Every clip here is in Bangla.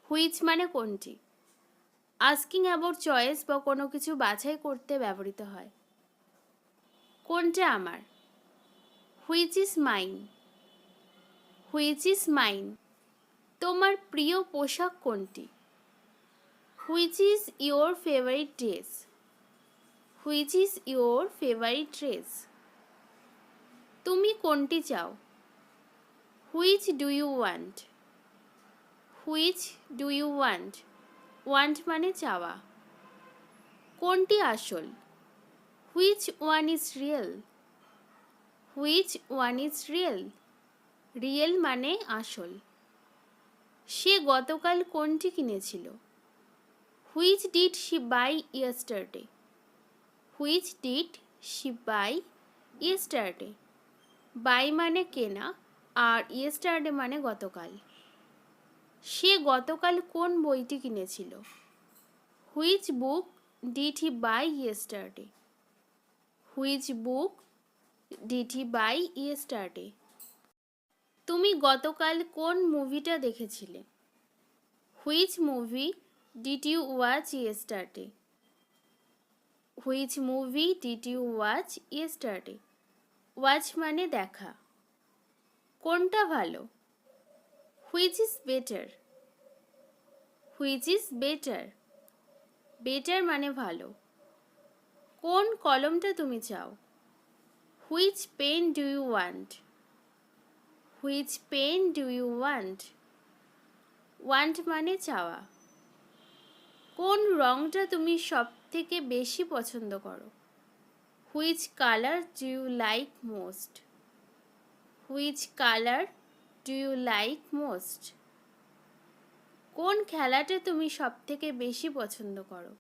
হুইচ মানে কোনটি। আস্কিং অ্যাবাউট চয়েস বা কোনো কিছু বাছাই করতে ব্যবহৃত হয়। কোনটা আমার। Which is mine. Which is mine. তোমার প্রিয় পোশাক কোনটি। Which is your favourite dress. Which is your favourite dress. তুমি কোনটি চাও। Which do you want. Which do you want. Want মানে চাওয়া। কোনটি আসল। Which one is real. Which one is real. Real মানে আসল। সে গতকাল কোনটি কিনেছিল। Which did she buy yesterday. Which did she buy yesterday. Buy মানে কেনা আর ইয়েস্টারডে মানে গতকাল। সে গতকাল কোন বইটি কিনেছিল। Which book did he buy yesterday. Which book did he buy yesterday. তুমি গতকাল কোন মুভিটা দেখেছিলে। Which movie did you watch yesterday. Which movie did you watch yesterday. Watch মানে দেখা। কোনটা ভালো। Which is better. Which is better. Better মানে ভালো। কোন কলমটা তুমি চাও। Which pen do you want. Which pen do you want. Want মানে চাওয়া। কোন রঙটা তুমি সব থেকে বেশি পছন্দ করো। Which colour do you like most. Which colour do you like most. কোন খেলাটা তুমি সব থেকে বেশি পছন্দ করো।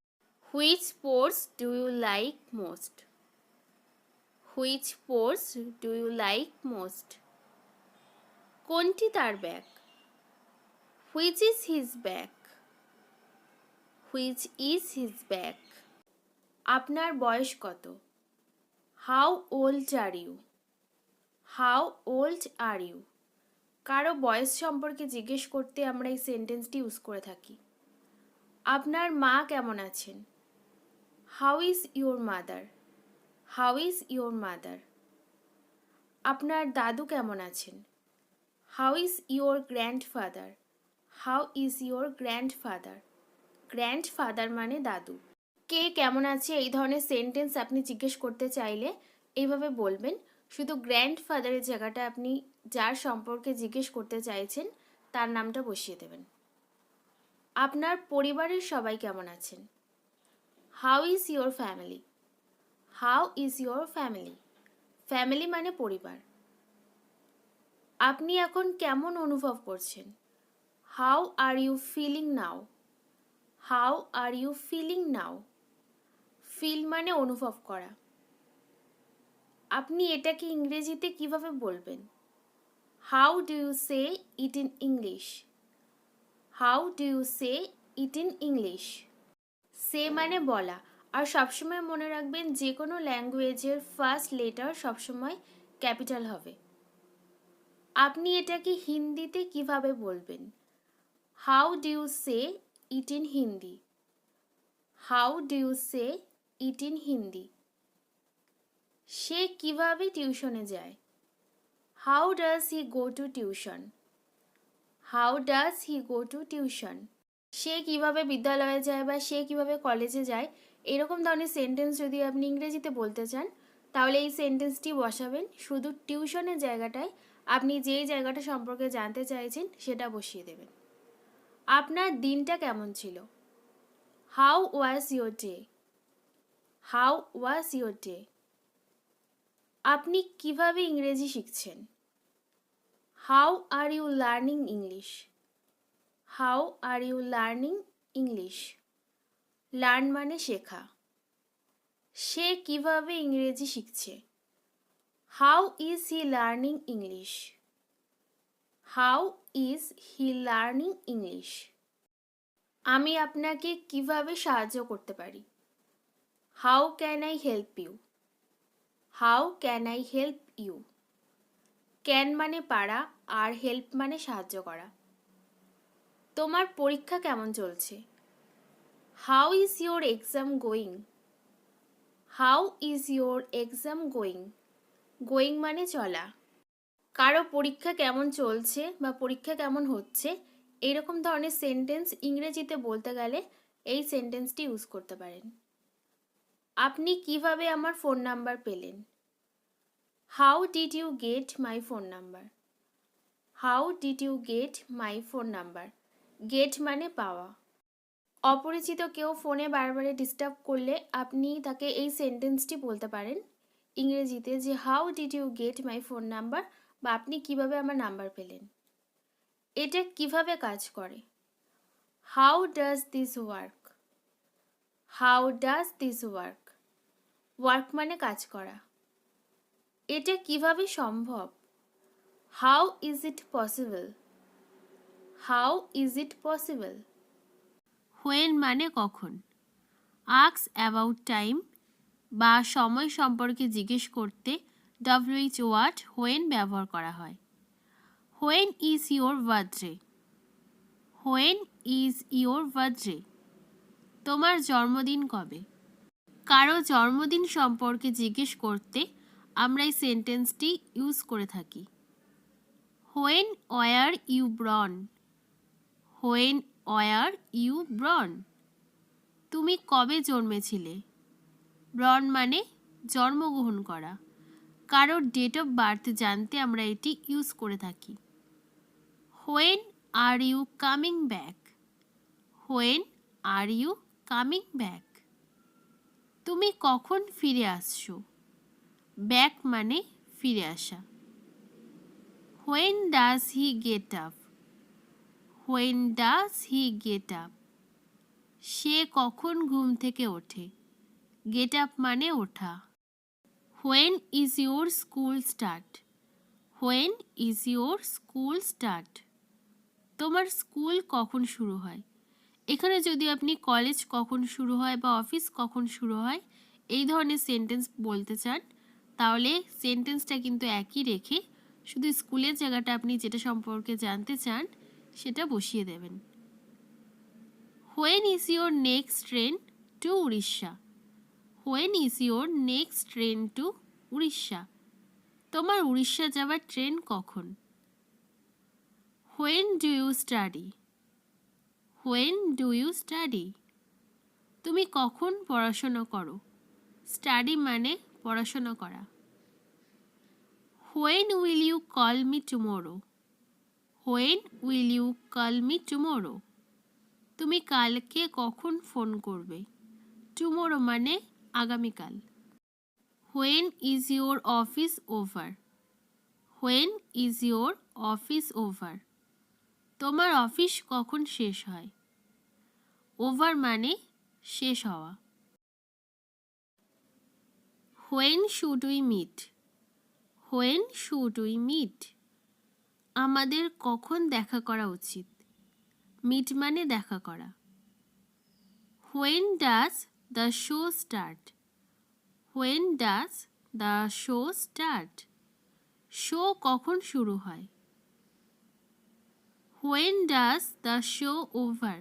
Which sports do you like most. Which sports do you like most. কোনটি তার ব্যাগ। Which is his bag. Which is his bag. আপনার বয়স কত। How old are you. How old are you. কারো বয়স সম্পর্কে জিজ্ঞেস করতে আমরা এই সেন্টেন্সটি ইউজ করে থাকি। আপনার মা কেমন আছেন। How is your mother. How is your mother. আপনার দাদু কেমন আছেন। How is your grandfather. How is your grandfather. Grandfather মানে দাদু। কে কেমন আছে এই ধরনের সেন্টেন্স আপনি জিজ্ঞেস করতে চাইলে এইভাবে বলবেন। শুধু গ্র্যান্ডফাদারের জায়গাটা আপনি যার সম্পর্কে জিজ্ঞেস করতে চাইছেন তার নামটা বসিয়ে দেবেন। আপনার পরিবারের সবাই কেমন আছেন। How is your family. How is your family. Family মানে পরিবার। আপনি এখন কেমন অনুভব করছেন। How are you feeling now. How are you feeling now. Feel মানে অনুভব করা। আপনি এটাকে ইংরেজিতে কিভাবে বলবেন। How do you say it in English. How do you say it in English. Say মানে বলা। আর সবসময় মনে রাখবেন যে কোনো ল্যাঙ্গুয়েজের ফার্স্ট লেটার সবসময় ক্যাপিটাল হবে। আপনি এটাকে হিন্দিতে কিভাবে বলবেন। How do you say it in Hindi. How do you say it in Hindi. সে কিভাবে টিউশনে যায়। How does he go to tuition. How does he go to tuition. সে কিভাবে বিদ্যালয়ে যায় বা সে কিভাবে কলেজে যায় এরকম ধরনের সেন্টেন্স যদি আপনি ইংরেজিতে বলতে চান তাহলে এই সেন্টেন্সটি বসাবেন। শুধু টিউশনের জায়গাটায় আপনি যেই জায়গাটা সম্পর্কে জানতে চাইছেন সেটা বসিয়ে দেবেন। আপনার দিনটা কেমন ছিল। How was your day. How was your day. আপনি কিভাবে ইংরেজি শিখছেন। How are you learning English. How are you learning English. Learn মানে শেখা। সে কিভাবে ইংরেজি শিখছে। How is he learning English. How is he learning English. আমি আপনাকে কিভাবে সাহায্য করতে পারি। How can I help you. How can I help you. Can মানে পারা আর হেল্প মানে সাহায্য করা। তোমার পরীক্ষা কেমন চলছে? How is your exam going? How is your exam going? Going মানে চলা। কারো পরীক্ষা কেমন চলছে বা পরীক্ষা কেমন হচ্ছে এইরকম ধরনের সেন্টেন্স ইংরেজিতে বলতে গেলে এই সেন্টেন্সটি ইউজ করতে পারেন। আপনি কিভাবে আমার ফোন নাম্বার পেলেন? How did you get my phone number? How did you get my phone number? Get মানে পাওয়া। অপরিচিত কেউ ফোনে বারবার ডিস্টার্ব করলে আপনি তাকে এই সেন্টেন্সটি বলতে পারেন ইংরেজিতে যে how did you get my phone number, বা আপনি কিভাবে আমার নাম্বার পেলেন। এটা কিভাবে কাজ করে? How does this work? How does this work? Work মানে কাজ করা। এটা কিভাবে সম্ভব? How is it possible? How is it possible? When মানে কখন। আস্ক অ্যাবাউট টাইম বা সময় সম্পর্কে জিজ্ঞেস করতে WH ওয়ার্ড হোয়েন ব্যবহার করা হয়। When is your birthday? When is your birthday? তোমার জন্মদিন কবে? কারো জন্মদিন সম্পর্কে জিজ্ঞেস করতে আমরা এই সেন্টেন্সটি ইউজ করে থাকি। When were you born? When were you born? তুমি কবে জন্মেছিলে? ব্রন মানে জন্মগ্রহণ করা। কারোর ডেট অফ বার্থ জানতে আমরা এটি ইউজ করে থাকি। When are you coming back? When are you coming back? তুমি কখন ফিরে আসছো? ব্যাক মানে ফিরে আসা। When does he get up? When does he get up? সে কখন ঘুম থেকে ওঠে? গেট আপ মানে ওঠা। When is your school start? When is your school start? তোমার স্কুল কখন শুরু হয়? এখানে যদি আপনি কলেজ কখন শুরু হয় বা অফিস কখন শুরু হয় এই ধরনের সেন্টেন্স বলতে চান, তাহলে সেন্টেন্সটা কিন্তু একই রেখে শুধু স্কুলের জায়গাটা আপনি যেটা সম্পর্কে জানতে চান সেটা বসিয়ে দেবেন। When is your next train to Orissa? When is your next train to Orissa? তোমার উড়িষ্যা যাওয়ার ট্রেন কখন? When do you study? When do you study? তুমি কখন পড়াশোনা করো? স্টাডি মানে পড়াশোনা করা। When will you call me tomorrow? When will you call me tomorrow? তুমি কালকে কখন ফোন করবে? টুমোরো মানে আগামীকাল। When is your office over? When is your office over? তোমার অফিস কখন শেষ হয়? ওভার মানে শেষ হওয়া। When should we meet? When should we meet? আমাদের কখন দেখা করা উচিত? মিট মানে দেখা করা। When does the show start? When does the show start? Show কখন শুরু হয়? When does the show over?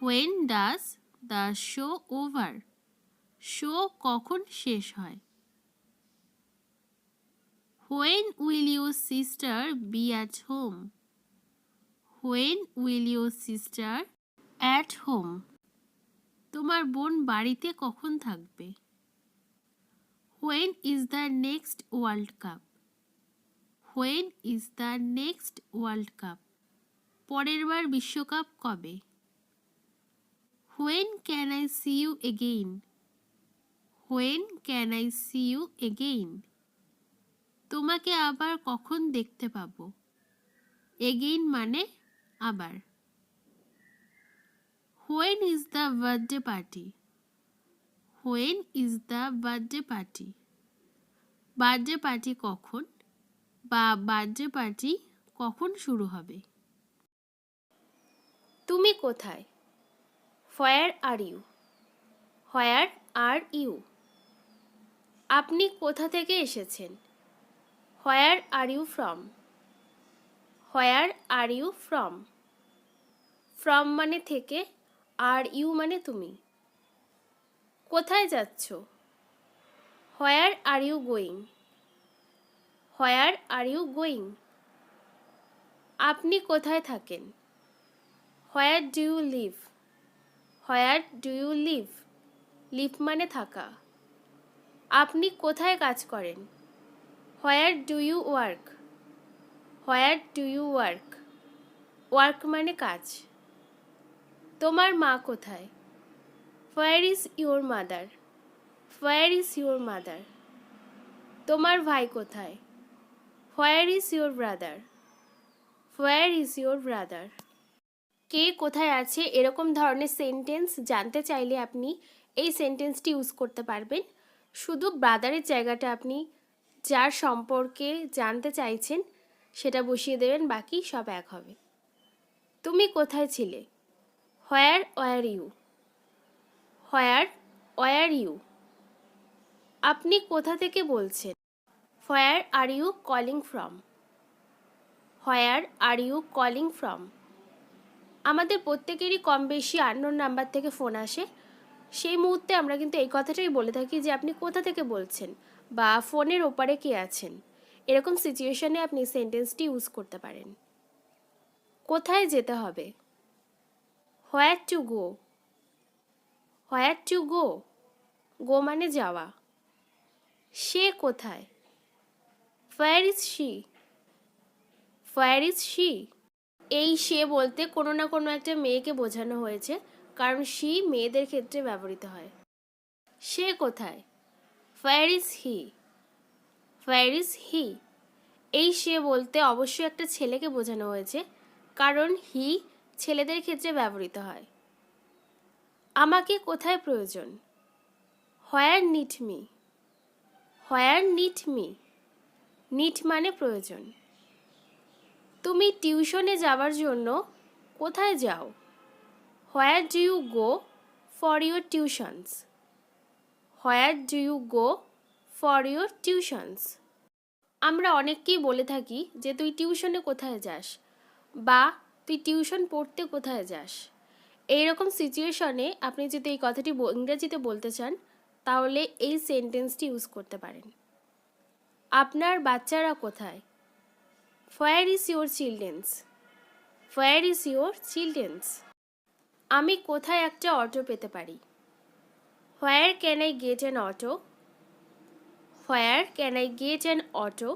When does the show over? Show কখন শেষ হয়? When will your sister be at home? When will your sister at home? তোমার বোন বাড়িতে কখন থাকবে? When is the next world cup? When is the next world cup? পরের বার বিশ্বকাপ কবে? When can I see you again? When can I see you again? তোমাকে আবার কখন দেখতে পাবো? এগেইন মানে আবার। When is the birthday party? When is the birthday party? Birthday party কখন বা বার্থডে পার্টি কখন শুরু হবে? তুমি কোথায়? Where are you? Where are you? আপনি কোথা থেকে এসেছেন? Where are you from? Where are you from? From মানে থেকে, আর ইউ মানে তুমি। কোথায় যাচ্ছ? Where are you going? Where are you going? আপনি কোথায় থাকেন? Where do you live? Where do you live? Live মানে থাকা। আপনি কোথায় কাজ করেন? Where do you work? Where do you work? Work মানে কাজ। তোমার মা কোথায়? Where is your mother? Where is your mother? তোমার ভাই কোথায়? Where is your brother? Where is your brother? কে কোথায় আছে এরকম ধরনের সেন্টেন্স জানতে চাইলে আপনি এই সেন্টেন্সটি ইউজ করতে পারবেন। শুধু ব্রাদারের জায়গাটা আপনি যার সম্পর্কে জানতে চাইছেন সেটা বসিয়ে দেবেন, বাকি সব এক হবে। তুমি কোথায় ছিলে? Where were you? Where were you? আপনি কোথা থেকে বলছেন? Where are you calling from? Where are you calling from? আমাদের প্রত্যেকেরই কম বেশি আননোন নাম্বার থেকে ফোন আসে। সেই মুহূর্তে আমরা কিন্তু এই কথাটাই বলে থাকি যে আপনি কোথা থেকে বলছেন বা ফোনের ওপারে কে আছেন। এরকম সিচুয়েশনে আপনি সেন্টেন্সটি ইউজ করতে পারেন। কোথায় যেতে হবে? হোয়ার to go? Where to go? গো মানে যাওয়া। সে কোথায়? Where is she? Where is she? এই সে বলতে কোনো না কোনো একটা মেয়েকে বোঝানো হয়েছে, কারণ শি মেয়েদের ক্ষেত্রে ব্যবহৃত হয়। সে কোথায়? Where is he? Where is he? এই সে বলতে অবশ্যই একটা ছেলেকে বোঝানো হয়েছে, কারণ হি ছেলেদের ক্ষেত্রে ব্যবহৃত হয়। আমাকে কোথায় প্রয়োজন? Where need me? Where need me? Need মানে প্রয়োজন। তুমি টিউশনে যাওয়ার জন্য কোথায় যাও? Where do you go for your tuitions? Where do you go for your tuitions? আমরা অনেককেই বলে থাকি যে তুই টিউশনে কোথায় যাস, বা তুই টিউশন পড়তে কোথায় যাস। এইরকম সিচুয়েশনে আপনি যদি এই কথাটি ইংরেজিতে বলতে চান তাহলে এই সেন্টেন্সটি ইউজ করতে পারেন। আপনার বাচ্চারা কোথায়? Where is your children's? Where is your children's? আমি কোথায় একটা অটো পেতে পারি? Where can I get an auto? Where can I get an auto?